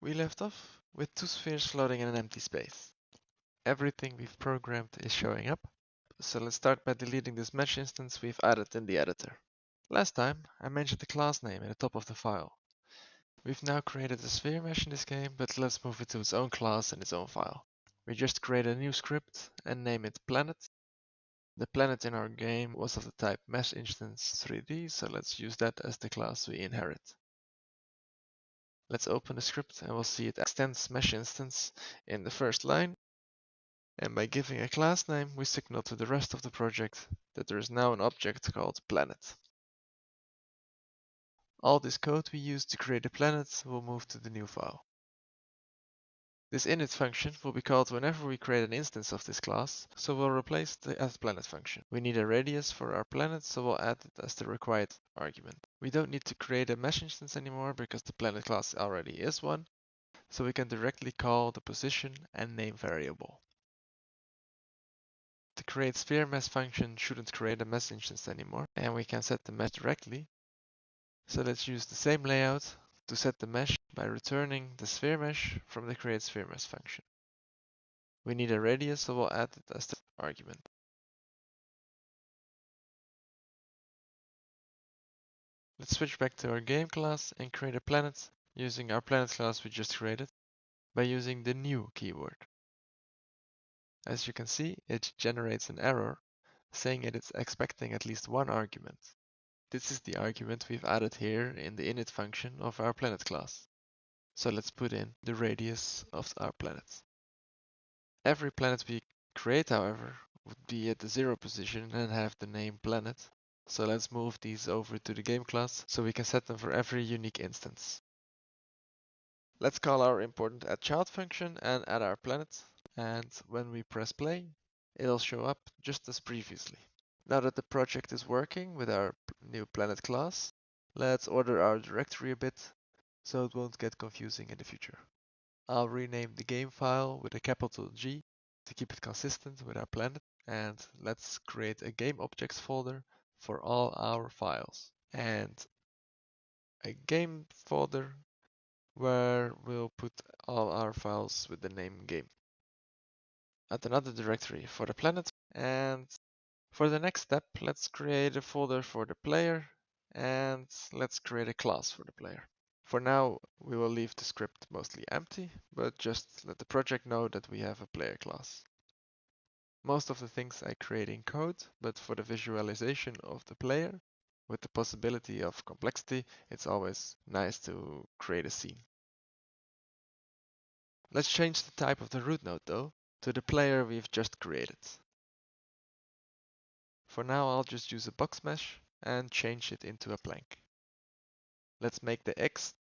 We left off with two spheres floating in an empty space. Everything we've programmed is showing up, so let's start by deleting this mesh instance we've added in the editor. Last time, I mentioned the class name at the top of the file. We've now created a sphere mesh in this game, but let's move it to its own class in its own file. We just create a new script and name it planet. The planet in our game was of the type mesh instance 3D, so let's use that as the class we inherit. Let's open the script and we'll see it extends mesh instance in the first line. And by giving a class name, we signal to the rest of the project that there is now an object called planet. All this code we used to create a planet will move to the new file. This init function will be called whenever we create an instance of this class, so we'll replace the addPlanet function. We need a radius for our planet, so we'll add it as the required argument. We don't need to create a mesh instance anymore because the planet class already is one, so we can directly call the position and name variable. The create sphere mesh function shouldn't create a mesh instance anymore, and we can set the mesh directly. So let's use the same layout to set the mesh by returning the sphere mesh from the create sphere mesh function. We need a radius, so we'll add it as the argument. Let's switch back to our game class and create a planet using our planet class we just created by using the new keyword. As you can see, it generates an error saying that it's expecting at least one argument. This is the argument we've added here in the init function of our planet class. So let's put in the radius of our planet. Every planet we create, however, would be at the 0 position and have the name planet. So let's move these over to the game class so we can set them for every unique instance. Let's call our important addChild function and add our planet. And when we press play, it'll show up just as previously. Now that the project is working with our new planet class, let's order our directory a bit so it won't get confusing in the future. I'll rename the game file with a capital G to keep it consistent with our planet, and let's create a game objects folder for all our files and a game folder where we'll put all our files with the name game. Add another directory for the planet, and for the next step, let's create a folder for the player and let's create a class for the player. For now, we will leave the script mostly empty, but just let the project know that we have a player class. Most of the things I create in code, but for the visualization of the player, with the possibility of complexity, it's always nice to create a scene. Let's change the type of the root node though, to the player we've just created. For now, I'll just use a box mesh and change it into a blank. Let's make the X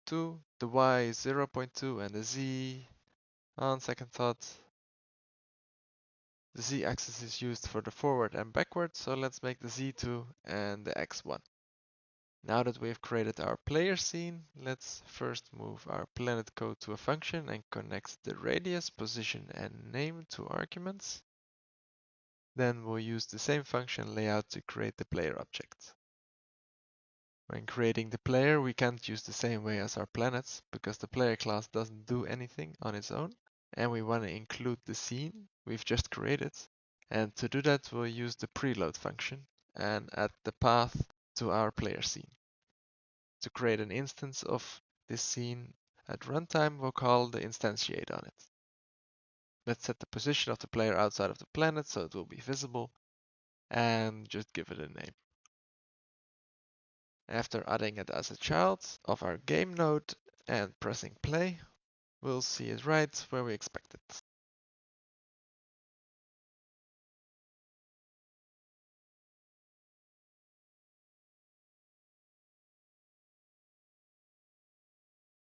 2, the Y 0.2 and the Z, on second thought, the Z axis is used for the forward and backward, so let's make the Z2 and the X1. Now that we've created our player scene, let's first move our planet code to a function and connect the radius, position and name to arguments. Then we'll use the same function layout to create the player object. When creating the player, we can't use the same way as our planets because the player class doesn't do anything on its own, and we want to include the scene we've just created. And to do that, we'll use the preload function and add the path to our player scene. To create an instance of this scene at runtime, we'll call the instantiate on it. Let's set the position of the player outside of the planet so it will be visible, and just give it a name. After adding it as a child of our game node and pressing play, we'll see it right where we expect it.